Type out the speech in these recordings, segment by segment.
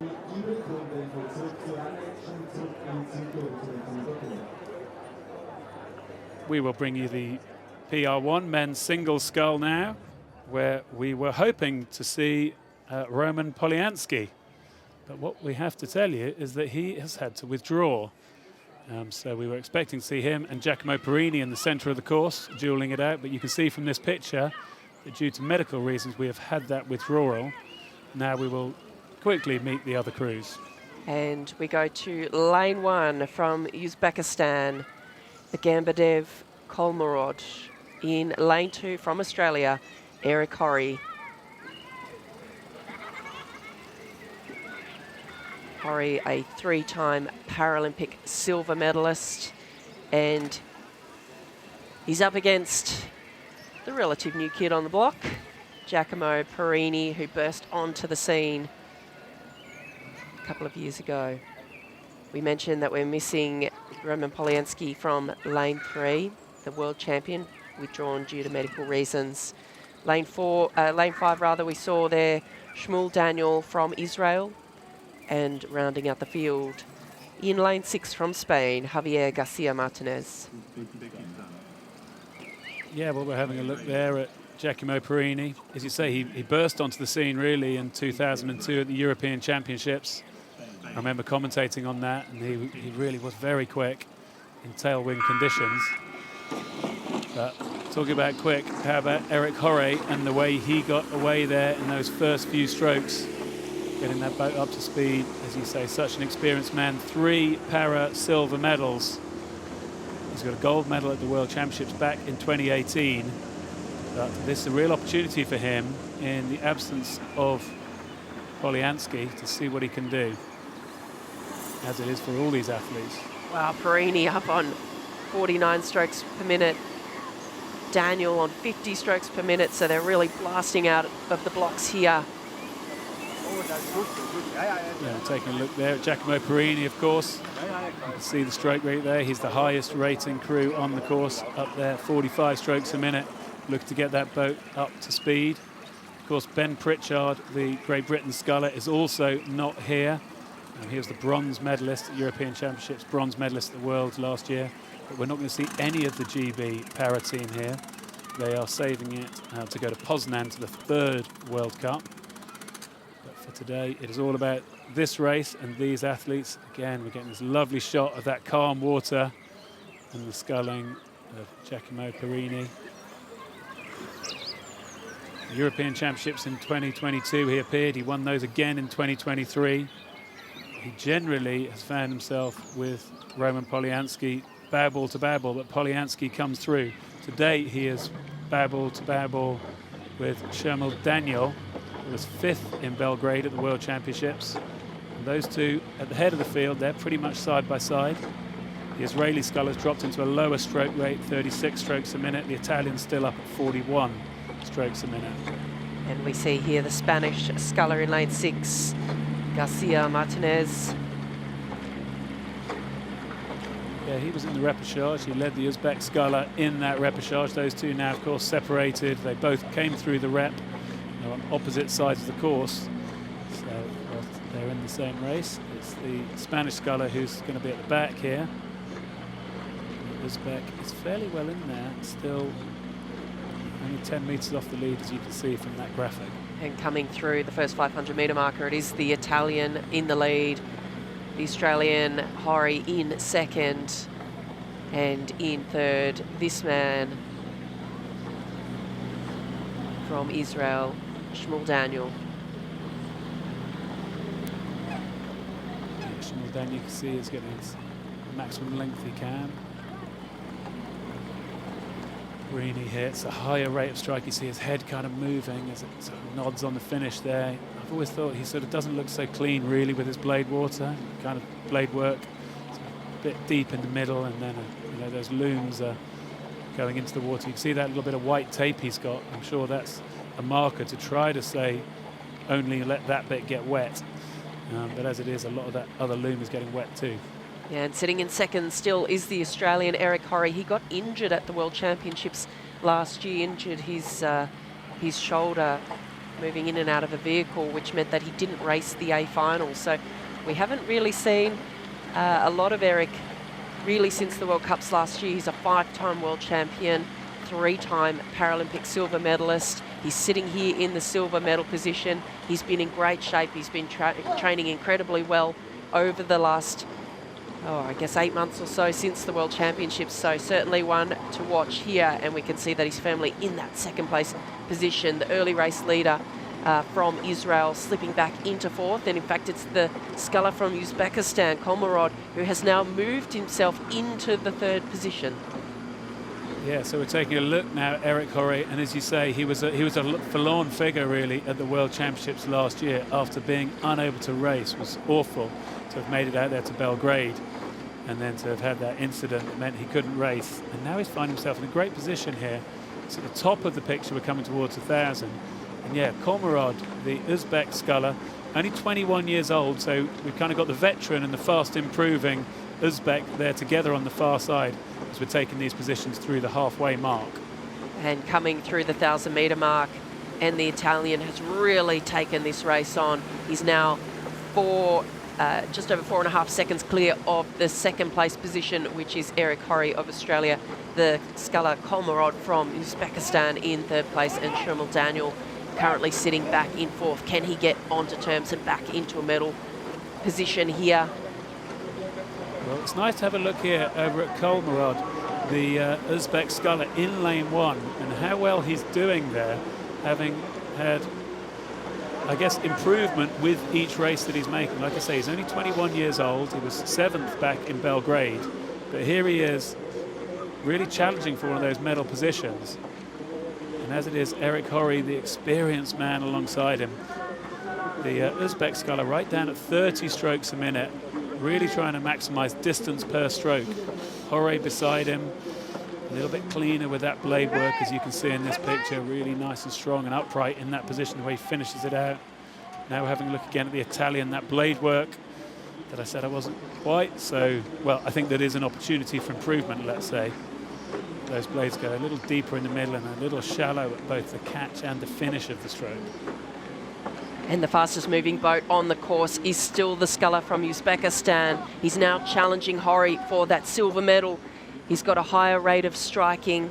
We will bring you the PR1 men's single scull now, where we were hoping to see Roman Polianski. But what we have to tell you is that he has had to withdraw. So we were expecting to see him and Giacomo Perini in the centre of the course, duelling it out. But you can see from this picture that due to medical reasons, we have had that withdrawal. Now we will quickly meet the other crews. And we go to lane 1 from Uzbekistan, the Gambadev Kolmorod. In lane 2 from Australia, Eric Horry. Horry, a 3-time Paralympic silver medalist, and he's up against the relative new kid on the block, Giacomo Perini, who burst onto the scene a couple of years ago. We mentioned that we're missing Roman Polianski from lane 3, the world champion, withdrawn due to medical reasons. Lane 5 rather, we saw there Shmuel Daniel from Israel, and rounding out the field in lane 6 from Spain, Javier Garcia Martinez. Yeah, well, we're having a look there at Giacomo Perini. As you say, he burst onto the scene really in 2002 at the European Championships. I remember commentating on that, and he really was very quick in tailwind conditions. But talking about quick, how about Eric Horry and the way he got away there in those first few strokes, getting that boat up to speed. As you say, such an experienced man. 3 para silver medals. He's got a gold medal at the World Championships back in 2018. But this is a real opportunity for him in the absence of Polianski to see what he can do, as it is for all these athletes. Wow, Perini up on 49 strokes per minute. Daniel on 50 strokes per minute, so they're really blasting out of the blocks here. Yeah, taking a look there at Giacomo Perini, of course. You can see the stroke rate there. He's the highest rating crew on the course, up there, 45 strokes a minute. Looking to get that boat up to speed. Of course, Ben Pritchard, the Great Britain sculler, is also not here. He was the bronze medalist at European Championships, bronze medalist at the Worlds last year. But we're not going to see any of the GB para team here. They are saving it to go to Poznan to the 3rd World Cup. But for today, it is all about this race and these athletes. Again, we're getting this lovely shot of that calm water and the sculling of Giacomo Perini. The European Championships in 2022, he appeared. He won those again in 2023. He generally has found himself with Roman Polianski babble to babble, but Polianski comes through. Today he is babble to babble with Shmuel Daniel, who was 5th in Belgrade at the World Championships. And those two at the head of the field, they're pretty much side by side. The Israeli scullers dropped into a lower stroke rate, 36 strokes a minute. The Italians still up at 41 strokes a minute. And we see here the Spanish sculler in lane 6, Garcia Martinez. Yeah, he was in the repechage. He led the Uzbek sculler in that repechage. Those two now, of course, separated. They both came through the rep. They're on opposite sides of the course. So they're in the same race. It's the Spanish sculler who's going to be at the back here. The Uzbek is fairly well in there. Still only 10 metres off the lead, as you can see from that graphic. And coming through the first 500-metre marker, it is the Italian in the lead. The Australian Horry in 2nd, and in 3rd, this man from Israel, Shmuel Daniel. Shmuel Daniel, you can see, is getting his maximum length he can. Perini hits a higher rate of strike. You see his head kind of moving as it sort of nods on the finish there. I've always thought he sort of doesn't look so clean really with his blade water, kind of blade work, sort of a bit deep in the middle, and then you know, those looms are going into the water. You can see that little bit of white tape he's got. I'm sure that's a marker to try to say only let that bit get wet. But as it is, a lot of that other loom is getting wet too. Yeah, and sitting in 2nd still is the Australian Eric Horry. He got injured at the World Championships last year, injured his shoulder moving in and out of a vehicle, which meant that he didn't race the A final. So we haven't really seen a lot of Eric really since the World Cups last year. He's a 5-time world champion, 3-time Paralympic silver medalist. He's sitting here in the silver medal position. He's been in great shape. He's been training incredibly well over the last, I guess 8 months or so since the World Championships. So certainly one to watch here, and we can see that his family in that second place position. The early race leader from Israel slipping back into 4th, and in fact it's the sculler from Uzbekistan, Kolmarod, who has now moved himself into the 3rd position. Yeah, so we're taking a look now at Eric Horry, and as you say, he was a forlorn figure really at the World Championships last year after being unable to race. It was awful to have made it out there to Belgrade and then to have had that incident that meant he couldn't race. And now he's finding himself in a great position here. It's at the top of the picture, we're coming towards 1,000. And yeah, Kolmarod, the Uzbek sculler, only 21 years old, so we've kind of got the veteran and the fast improving Uzbek there together on the far side as we're taking these positions through the halfway mark. And coming through the 1,000-metre mark, and the Italian has really taken this race on. He's now just over 4.5 seconds clear of the 2nd place position, which is Eric Horry of Australia. The sculler Kolmarod from Uzbekistan in 3rd place, and Shermal Daniel currently sitting back in 4th. Can he get onto terms and back into a medal position here? Well, it's nice to have a look here over at Kolmarod, the Uzbek sculler in lane 1, and how well he's doing there, having had, I guess, improvement with each race that he's making. Like I say, he's only 21 years old. He was 7th back in Belgrade, but here he is really challenging for one of those medal positions. And as it is, Eric Horry, the experienced man alongside him, the Uzbek sculler right down at 30 strokes a minute, really trying to maximize distance per stroke. Horry beside him, a little bit cleaner with that blade work, as you can see in this picture, really nice and strong and upright in that position, the way he finishes it out. Now we're having a look again at the Italian, that blade work that I said I wasn't quite so, well, I think that is an opportunity for improvement, let's say. Those blades go a little deeper in the middle and a little shallow at both the catch and the finish of the stroke. And the fastest moving boat on the course is still the sculler from Uzbekistan. He's now challenging Horry for that silver medal. He's got a higher rate of striking,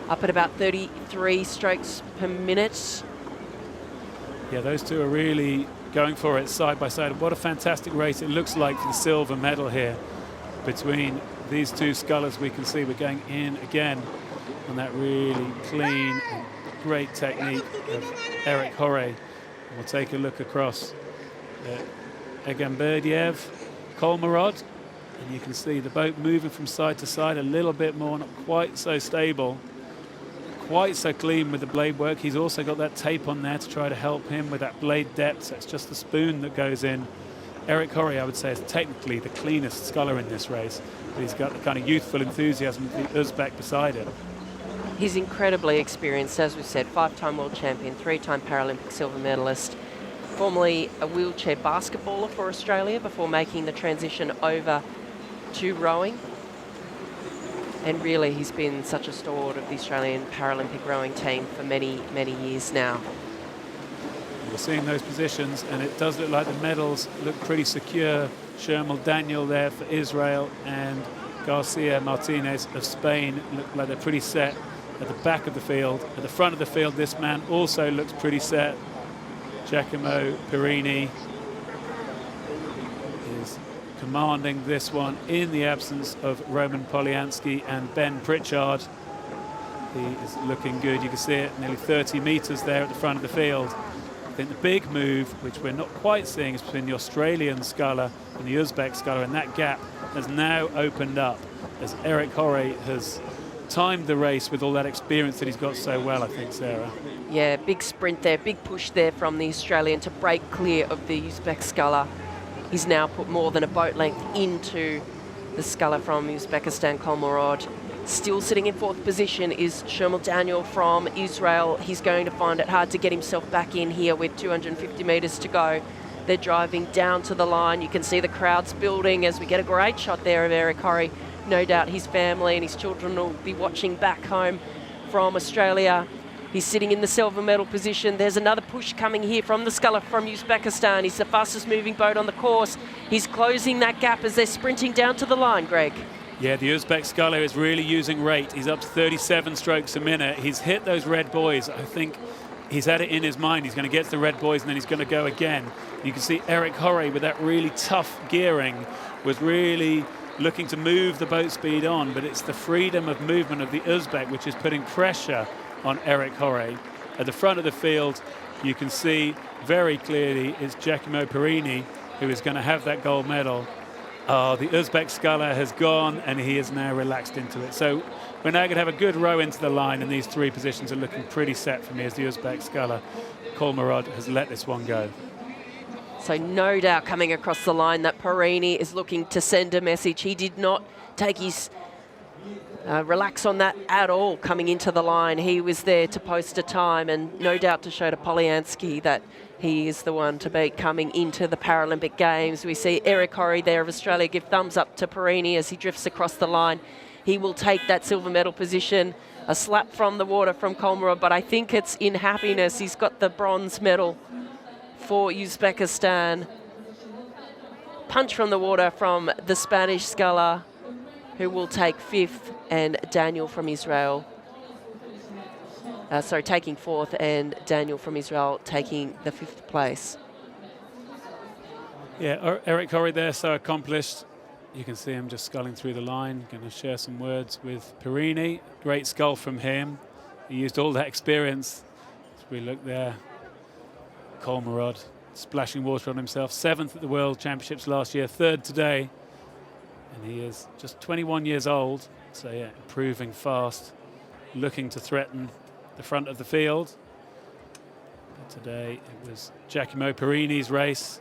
up at about 33 strokes per minute. Yeah, those two are really going for it side by side. What a fantastic race it looks like for the silver medal here between these two scullers. We can see we're going in again on that really clean and great technique of Eric Horry. We'll take a look across Egamberdiev, Kolmarod, and you can see the boat moving from side to side a little bit more, not quite so stable, quite so clean with the blade work. He's also got that tape on there to try to help him with that blade depth, so it's just the spoon that goes in. Eric Horry, I would say, is technically the cleanest sculler in this race, but he's got the kind of youthful enthusiasm of the Uzbek beside him. He's incredibly experienced, as we said, 5-time world champion, 3-time Paralympic silver medalist, formerly a wheelchair basketballer for Australia before making the transition over to rowing. And really, he's been such a stalwart of the Australian Paralympic rowing team for many, many years now. We're seeing those positions, and it does look like the medals look pretty secure. Shermal Daniel there for Israel, and Garcia Martinez of Spain look like they're pretty set at the back of the field. At the front of the field, this man also looks pretty set. Giacomo Perini is commanding this one in the absence of Roman Polyansky and Ben Pritchard. He is looking good. You can see it nearly 30 meters there at the front of the field. I think the big move, which we're not quite seeing, is between the Australian sculler and the Uzbek sculler, and that gap has now opened up as Eric Horry has timed the race with all that experience that he's got so well, I think, Sarah. Yeah, big sprint there, big push there from the Australian to break clear of the Uzbek sculler. He's now put more than a boat length into the sculler from Uzbekistan, Kolmarod. Still sitting in 4th position is Shermal Daniel from Israel. He's going to find it hard to get himself back in here with 250 metres to go. They're driving down to the line. You can see the crowds building as we get a great shot there of Eric Horry. No doubt his family and his children will be watching back home from Australia. He's sitting in the silver medal position. There's another push coming here from the sculler from Uzbekistan. He's the fastest moving boat on the course. He's closing that gap as they're sprinting down to the line, Greg. Yeah, the Uzbek sculler is really using rate. He's up to 37 strokes a minute. He's hit those red buoys. I think he's had it in his mind. He's going to get to the red buoys and then he's going to go again. You can see Eric Horry with that really tough gearing was really looking to move the boat speed on, but it's the freedom of movement of the Uzbek which is putting pressure on Eric Horry. At the front of the field, you can see very clearly it's Giacomo Perini who is going to have that gold medal. Oh, the Uzbek sculler has gone and he is now relaxed into it. So we're now going to have a good row into the line, and these three positions are looking pretty set for me as the Uzbek sculler, Kolmarod, has let this one go. So no doubt coming across the line that Perini is looking to send a message. He did not take his relax on that at all coming into the line. He was there to post a time and no doubt to show to Polyansky that he is the one to beat coming into the Paralympic Games. We see Eric Horry there of Australia give thumbs up to Perini as he drifts across the line. He will take that silver medal position. A slap from the water from Kolmarov, but I think it's in happiness. He's got the bronze medal for Uzbekistan. Punch from the water from the Spanish sculler, who will take fifth, and Daniel from Israel. Taking fourth, and Daniel from Israel taking the fifth place. Yeah, Eric Horry there, so accomplished. You can see him just sculling through the line. Going to share some words with Perini. Great scull from him. He used all that experience. As we look there, Kolmarod splashing water on himself. 7th at the World Championships last year, 3rd today. And he is just 21 years old. So yeah, improving fast, looking to threaten the front of the field. But today it was Giacomo Perini's race.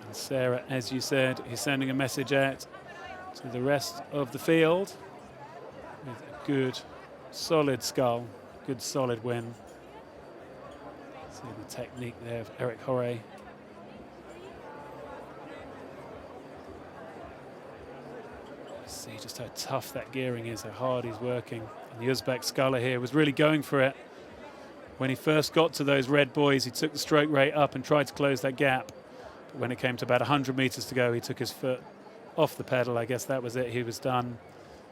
And Sarah, as you said, is sending a message out to the rest of the field with a good, solid scull, good, solid win. See the technique there of Eric Horry. See just how tough that gearing is, how hard he's working. And the Uzbek sculler here was really going for it. When he first got to those red buoys, he took the stroke rate up and tried to close that gap. But when it came to about 100 meters to go, he took his foot off the pedal. I guess that was it, he was done.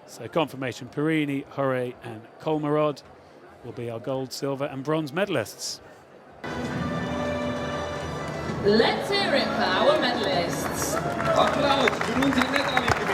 So confirmation, Perini, Horry and Kolmarod will be our gold, silver and bronze medalists. Let's hear it for our medalists. Applaus für unsere Medaillen.